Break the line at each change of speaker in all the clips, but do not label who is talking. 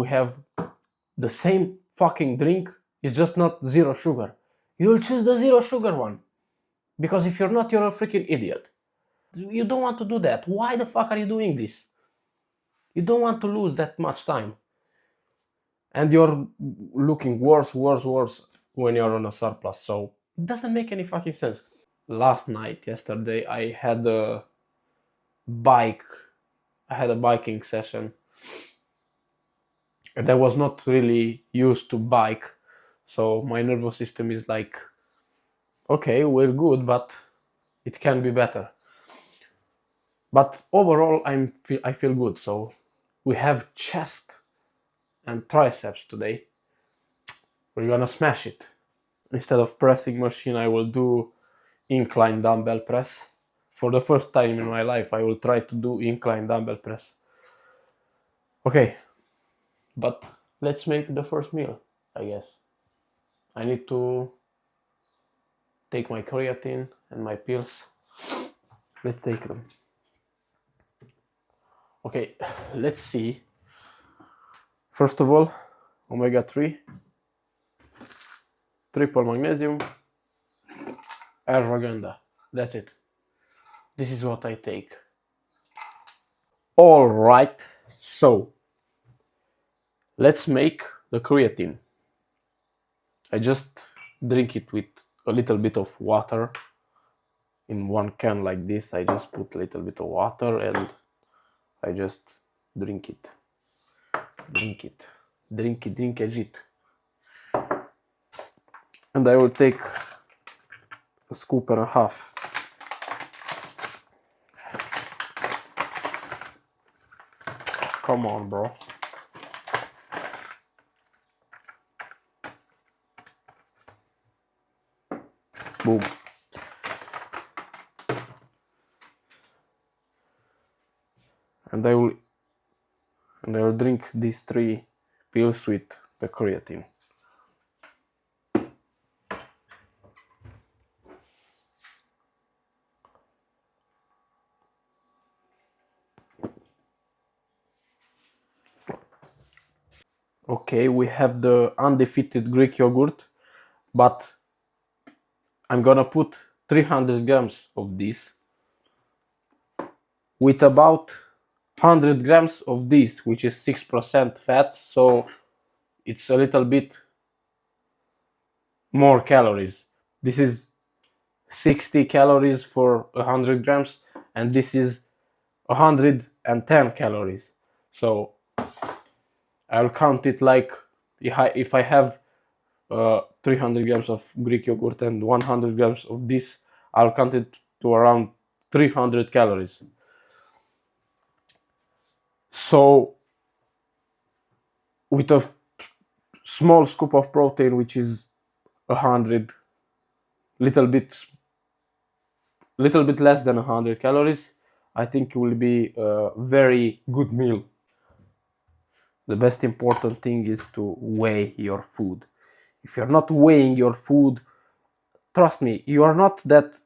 we have the same fucking drink, it's just not zero sugar, you'll choose the zero sugar one. Because if you're not, you're a freaking idiot. You don't want to do that. Why the fuck are you doing this? You don't want to lose that much time. And you're looking worse when you're on a surplus. So it doesn't make any fucking sense. Yesterday, I had a biking session. And I was not really used to bike. So my nervous system is like, okay, we're good, but it can be better. But overall, I feel good. So we have chest and triceps today. We're gonna smash it. Instead of pressing machine, I will do incline dumbbell press. For the first time in my life, I will try to do incline dumbbell press. Okay, but let's make the first meal, I guess. I need to take my creatine and my pills. Let's take them. Okay, let's see. First of all, omega-3, triple magnesium, ashwagandha. That's it. This is what I take. All right, so let's make the creatine. I just drink it with a little bit of water. In one can like this, I just put a little bit of water and I just drink it. Drink it. And I will take a scoop and a half. Come on, bro. Boom. And I will drink these 3 pills with the creatine. Okay, we have the undefeated Greek yogurt, but I'm gonna put 300 grams of this with about 100 grams of this, which is 6% fat, so it's a little bit more calories. This is 60 calories for 100 grams, and this is 110 calories. So I'll count it like if I have 300 grams of Greek yogurt and 100 grams of this, I'll count it to around 300 calories. So with a small scoop of protein, which is 100, little bit less than 100 calories, I think it will be a very good meal. The best important thing is to weigh your food. If you're not weighing your food, trust me, you are not that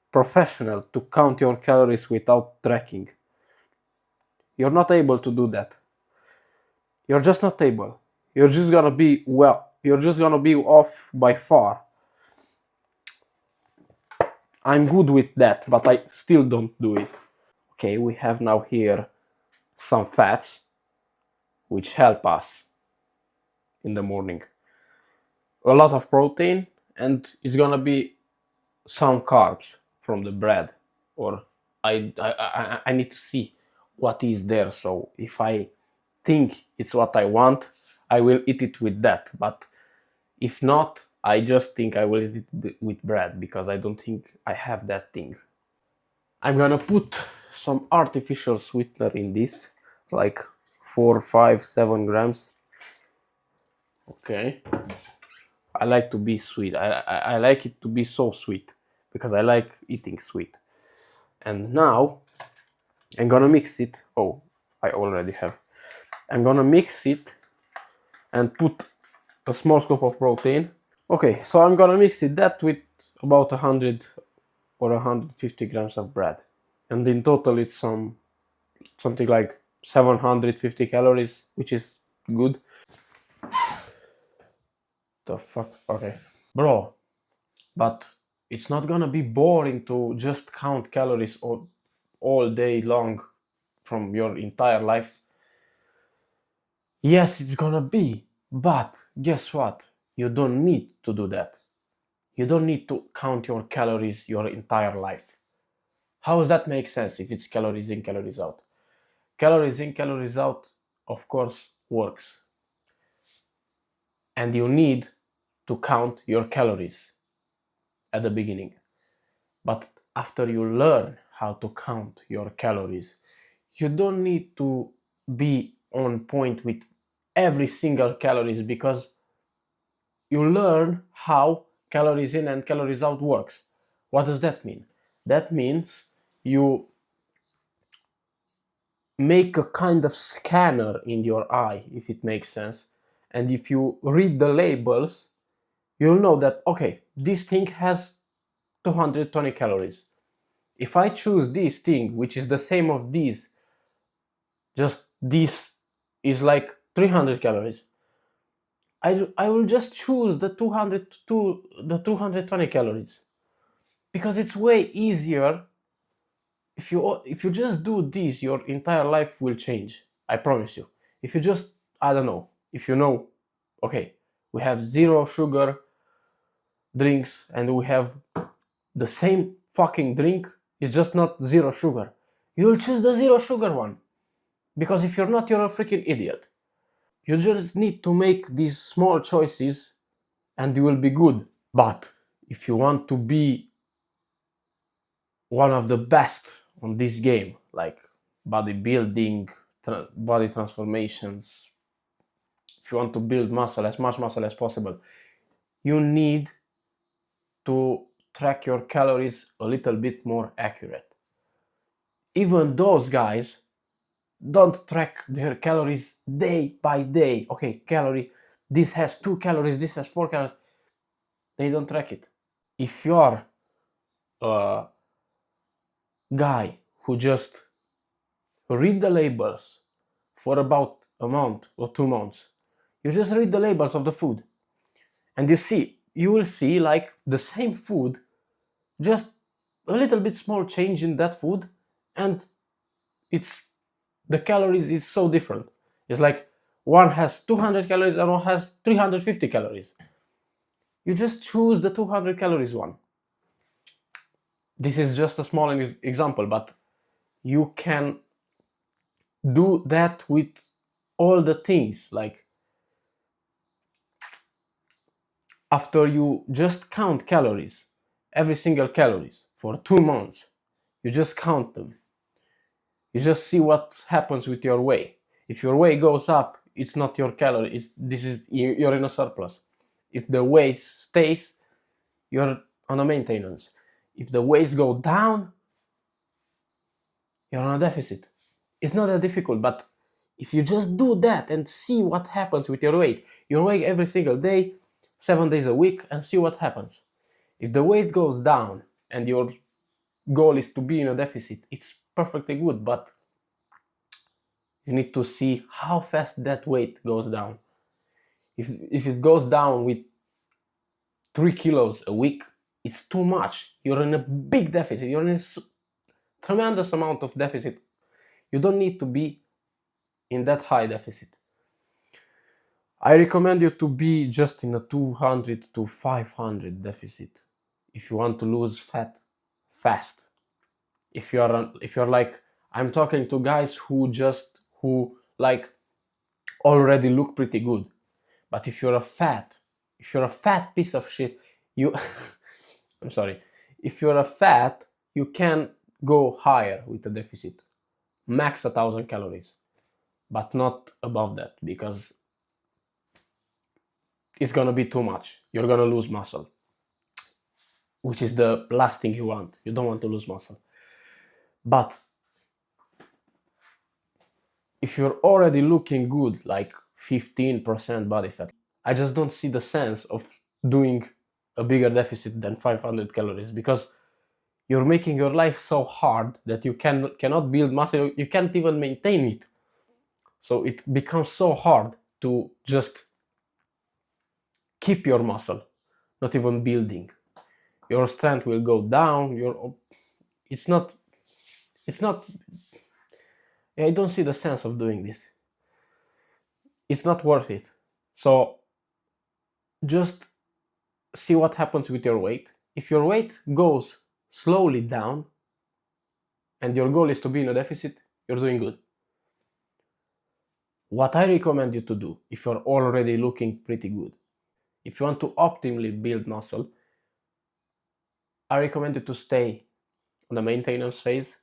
professional to count your calories without tracking. You're not able to do that. You're just not able. You're just gonna be off by far. I'm good with that, but I still don't do it. Okay, we have now here some fats which help us in the morning. A lot of protein, and it's gonna be some carbs from the bread, or I need to see what is there. So if I think it's what I want, I will eat it with that. But if not, I just think I will eat it with bread, because I don't think I have that thing. I'm gonna put some artificial sweetener in this, like 4, 5, 7 grams. Okay. I like to be sweet. I like it to be so sweet, because I like eating sweet. And now I'm gonna mix it. Oh, I already have. I'm gonna mix it and put a small scoop of protein. Okay, so I'm gonna mix that with about 100 or 150 grams of bread. And in total it's something like 750 calories, which is good. The fuck? Okay. Bro, but it's not gonna be boring to just count calories all day long from your entire life. Yes, it's gonna be, but guess what? You don't need to do that. You don't need to count your calories your entire life. How does that make sense if it's calories in, calories out? Calories in, calories out, of course, works. And you need to count your calories at the beginning. But after you learn how to count your calories, you don't need to be on point with every single calories, because you learn how calories in and calories out works. What does that mean? That means you make a kind of scanner in your eye, if it makes sense. And if you read the labels, you'll know that, okay, this thing has 220 calories. If I choose this thing, which is the same of these, just this is like 300 calories, I will just choose the 220 calories, because it's way easier. If you just do this, your entire life will change, I promise you. If you just, I don't know, if you know, okay, we have zero sugar drinks and we have the same fucking drink, it's just not zero sugar, you'll choose the zero sugar one. Because if you're not, you're a freaking idiot. You just need to make these small choices and you will be good. But if you want to be one of the best on this game, like bodybuilding, body transformations, if you want to build muscle, as much muscle as possible, you need to track your calories a little bit more accurate. Even those guys don't track their calories day by day. Okay, calorie, this has 2 calories, this has 4 calories. They don't track it. If you're a guy who just read the labels for about a month or 2 months, you just read the labels of the food and you will see like the same food, just a little bit small change in that food, and it's the calories is so different. It's like one has 200 calories and one has 350 calories. You just choose the 200 calories one. This is just a small example, but you can do that with all the things. Like, after you just count calories, every single calories for 2 months, you just count them. You just see what happens with your weight. If your weight goes up, it's not your calorie. You're in a surplus. If the weight stays, you're on a maintenance. If the weights go down, you're on a deficit. It's not that difficult, but if you just do that and see what happens with your weight every single day, 7 days a week, and see what happens. If the weight goes down and your goal is to be in a deficit, it's perfectly good, but you need to see how fast that weight goes down. If it goes down with 3 kilos a week, it's too much. You're in a big deficit. You're in a tremendous amount of deficit. You don't need to be in that high deficit. I recommend you to be just in a 200 to 500 deficit if you want to lose fat fast. If you're like, I'm talking to guys who like already look pretty good. But if you're a fat piece of shit, you I'm sorry. If you're a fat, you can go higher with the deficit. Max 1,000 calories, but not above that, because it's gonna be too much. You're gonna lose muscle, which is the last thing you want. You don't want to lose muscle. But if you're already looking good, like 15% body fat, I just don't see the sense of doing a bigger deficit than 500 calories, because you're making your life so hard that you cannot build muscle. You can't even maintain it. So it becomes so hard to just keep your muscle, not even building. Your strength will go down. It's not it's not I don't see the sense of doing this. It's not worth it. So just see what happens with your weight. If your weight goes slowly down and your goal is to be in a deficit, you're doing good. What I recommend you to do, if you're already looking pretty good, if you want to optimally build muscle, I recommend you to stay on the maintenance phase,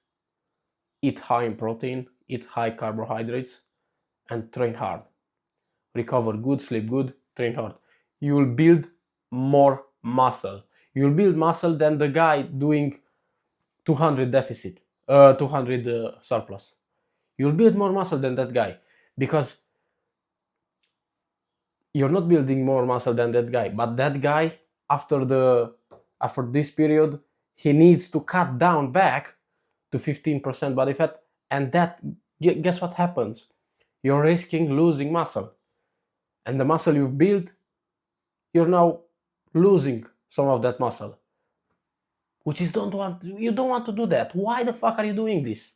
eat high in protein, eat high carbohydrates, and train hard. Recover good, sleep good, train hard. You will build more muscle. You'll build muscle than the guy doing 200 deficit, 200 surplus. You'll build more muscle than that guy, because you're not building more muscle than that guy, but that guy, after this period, he needs to cut down back to 15% body fat, and that, guess what happens? You're risking losing muscle, and the muscle you've built, you're now losing some of that muscle, which is you don't want to do that. Why the fuck are you doing this?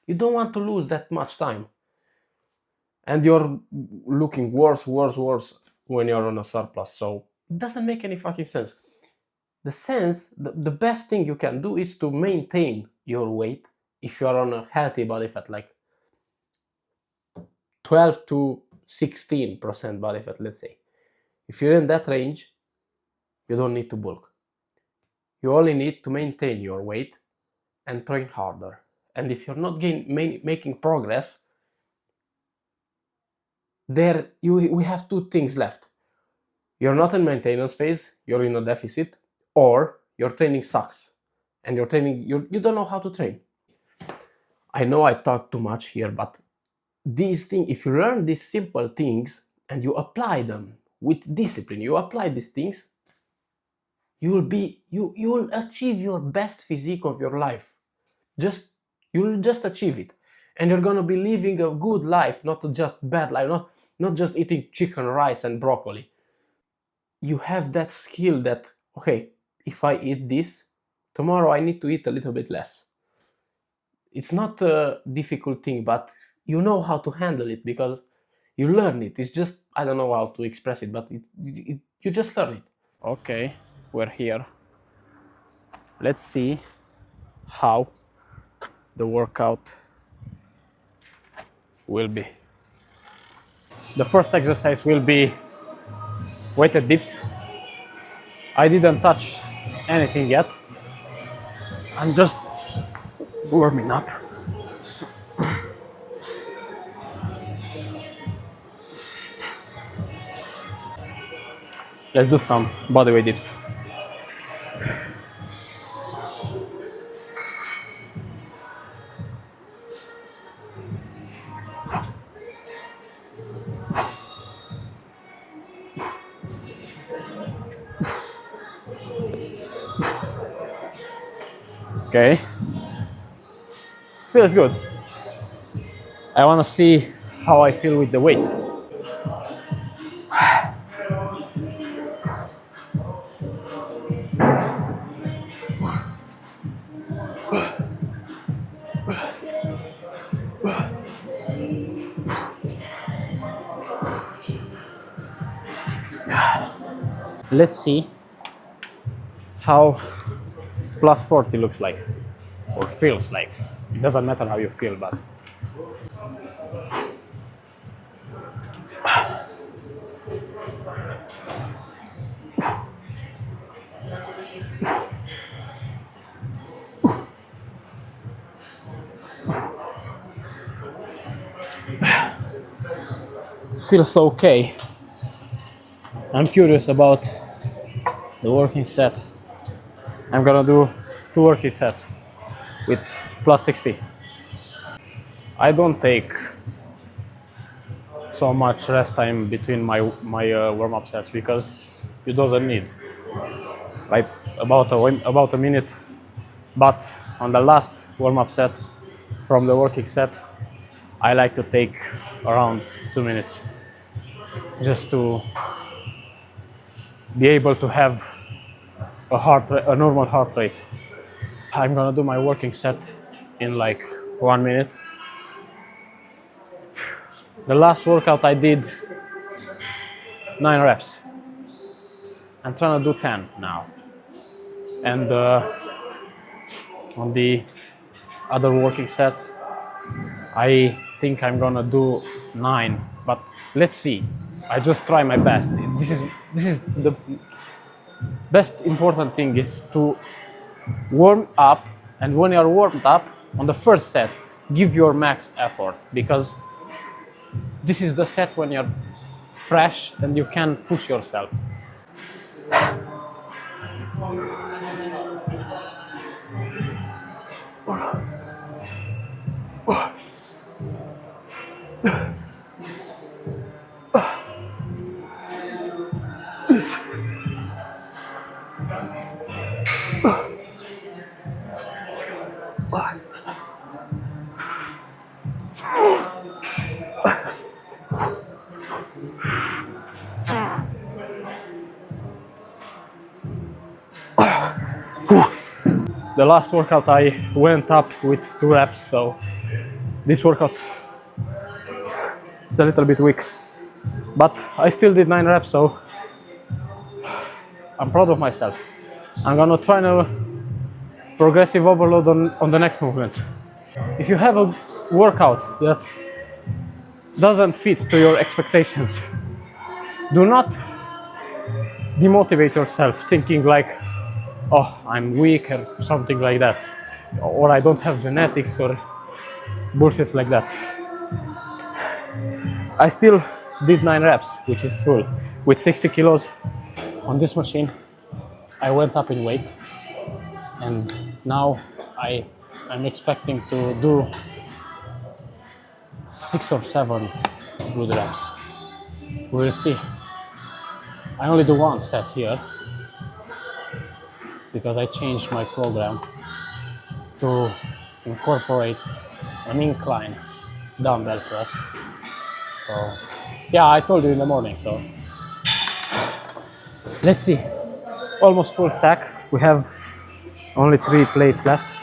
You don't want to lose that much time, and you're looking worse when you're on a surplus. So it doesn't make any fucking sense. The best thing you can do is to maintain your weight if you are on a healthy body fat, like 12 to 16% body fat, let's say. If you're in that range, you don't need to bulk. You only need to maintain your weight and train harder. And if you're not making progress, we have two things left. You're not in maintenance phase, you're in a deficit, or your training sucks, and you don't know how to train. I know I talk too much here, but these things, if you learn these simple things and you apply them with discipline, you apply these things, you will achieve your best physique of your life. You'll just achieve it, and you're gonna be living a good life, not just bad life, not just eating chicken, rice, and broccoli. You have that skill that, okay, if I eat this, tomorrow I need to eat a little bit less. It's not a difficult thing, but you know how to handle it because you learn it. It's just, I don't know how to express it, but you just learn it. Okay, we're here. Let's see how the workout will be. The first exercise will be weighted dips. I didn't touch anything yet. I'm just warming up. Let's do some bodyweight dips. Okay, feels good. I want to see how I feel with the weight. Let's see how plus 40 looks like, or feels like. It doesn't matter how you feel, but feels okay. I'm curious about the working set. I'm gonna do 2 working sets with plus 60. I don't take so much rest time between my warm-up sets because you doesn't need, like, about a minute. But on the last warm-up set from the working set, I like to take around 2 minutes. just to be able to have a normal heart rate. I'm gonna do my working set in like 1 minute. The last workout I did 9 reps. I'm trying to do 10 now. And on the other working set, I think I'm gonna do 9, but let's see. I just try my best. This is the best important thing is to warm up, and when you're warmed up on the first set, give your max effort, because this is the set when you're fresh and you can push yourself. The last workout I went up with 2 reps, so this workout is a little bit weak. But I still did 9 reps, so I'm proud of myself. I'm gonna try now progressive overload on the next movements. If you have a workout that doesn't fit to your expectations, do not demotivate yourself thinking like, oh, I'm weak or something like that, or I don't have genetics or bullshit like that. I still did 9 reps, which is full, with 60 kilos on this machine. I went up in weight, and now I'm expecting to do 6 or 7 good reps. We'll see. I only do 1 set here because I changed my program to incorporate an incline dumbbell press. So yeah, I told you in the morning, so let's see. Almost full stack. We have only 3 plates left.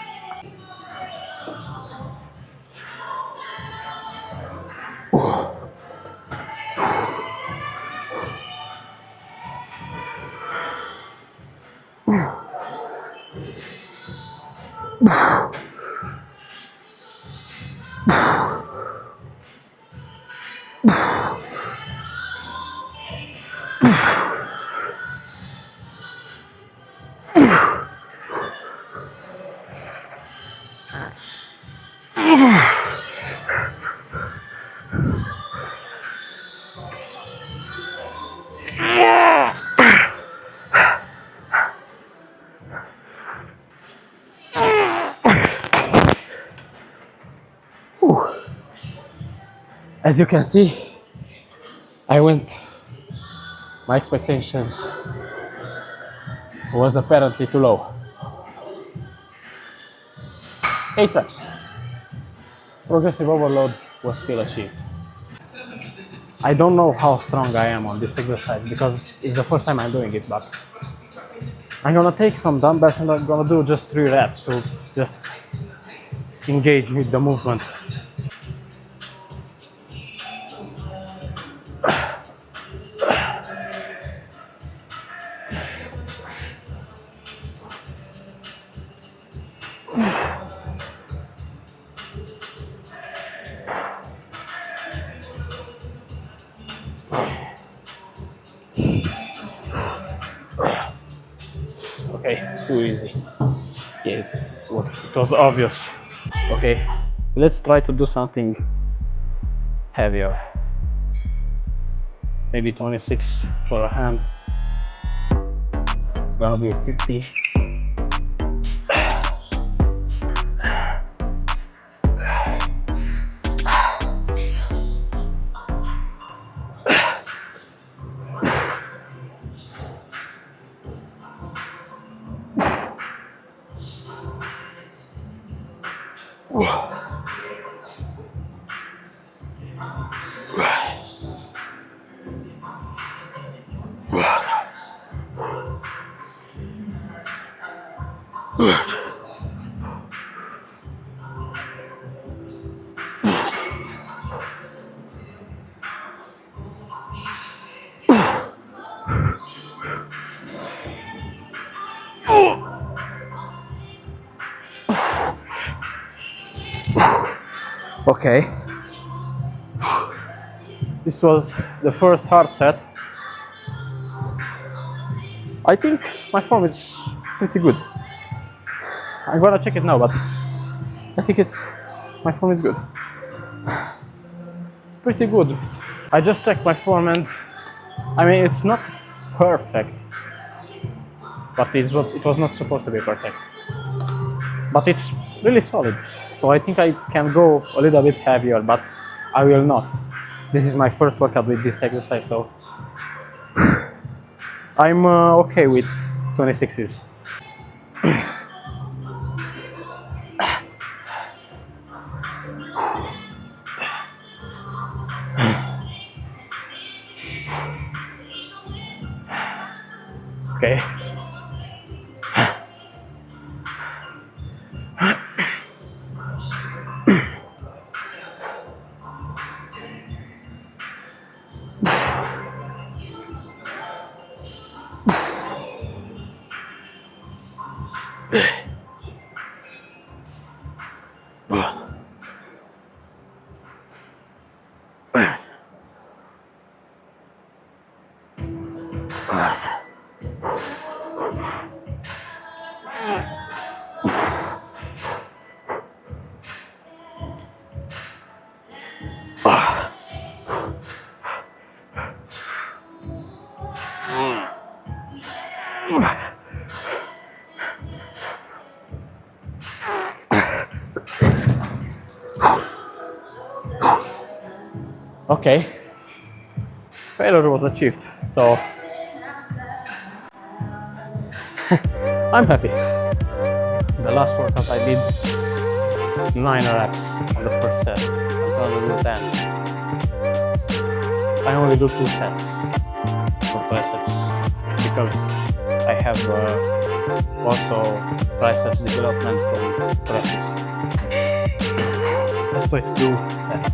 As you can see, my expectations was apparently too low. 8 reps. Progressive overload was still achieved. I don't know how strong I am on this exercise because it's the first time I'm doing it, but I'm gonna take some dumbbells and I'm gonna do just 3 reps to just engage with the movement. Okay, too easy. Yeah, it was obvious. Okay, let's try to do something heavier. Maybe 26 for a hand. It's gonna be 50. Okay, this was the first hard set. I think my form is pretty good. I'm gonna check it now, but I think my form is good. Pretty good. I just checked my form and I mean it's not perfect, but it was not supposed to be perfect. But it's really solid. So I think I can go a little bit heavier, but I will not. This is my first workout with this exercise, so I'm okay with 26s. Okay. Okay. Failure was achieved, so I'm happy. The last workout I did 9 reps on the first set. I'm gonna do 10. I only do 2 sets for triceps because I have also triceps development from practice. Let's try to do that.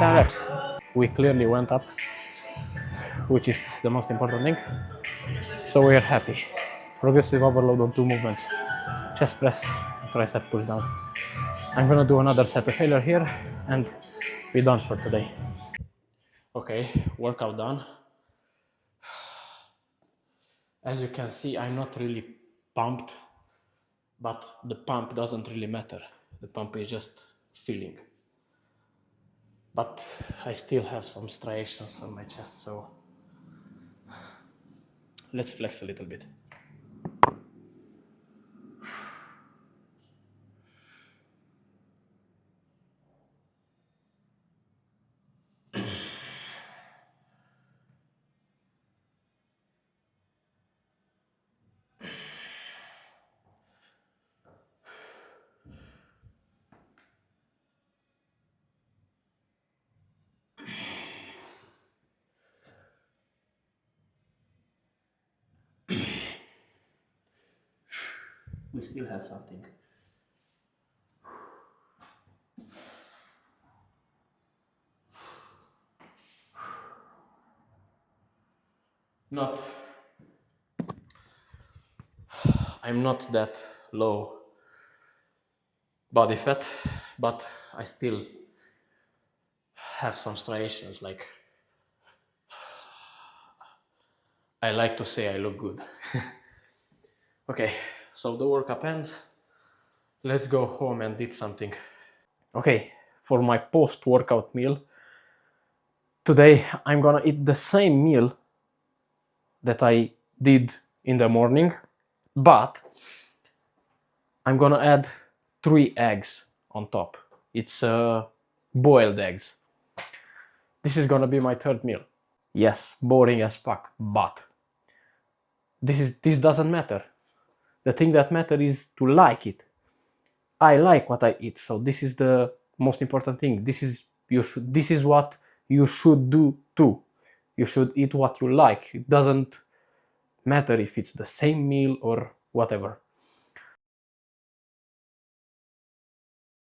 Reps. We clearly went up, which is the most important thing. So we are happy. Progressive overload on 2 movements. Chest press, tricep push down. I'm gonna do another set of failure here and we're done for today. Okay, workout done. As you can see, I'm not really pumped, but the pump doesn't really matter. The pump is just feeling. But I still have some striations on my chest, so let's flex a little bit. We still have something. I'm not that low body fat, but I still have some striations, like I like to say I look good. Okay, so the workout ends. Let's go home and eat something. Okay, for my post-workout meal, today I'm gonna eat the same meal that I did in the morning, but I'm gonna add 3 eggs on top. It's boiled eggs. This is gonna be my third meal. Yes, boring as fuck, but this doesn't matter. The thing that matters is to like it. I like what I eat, so this is the most important thing. This is what you should do too. You should eat what you like. It doesn't matter if it's the same meal or whatever.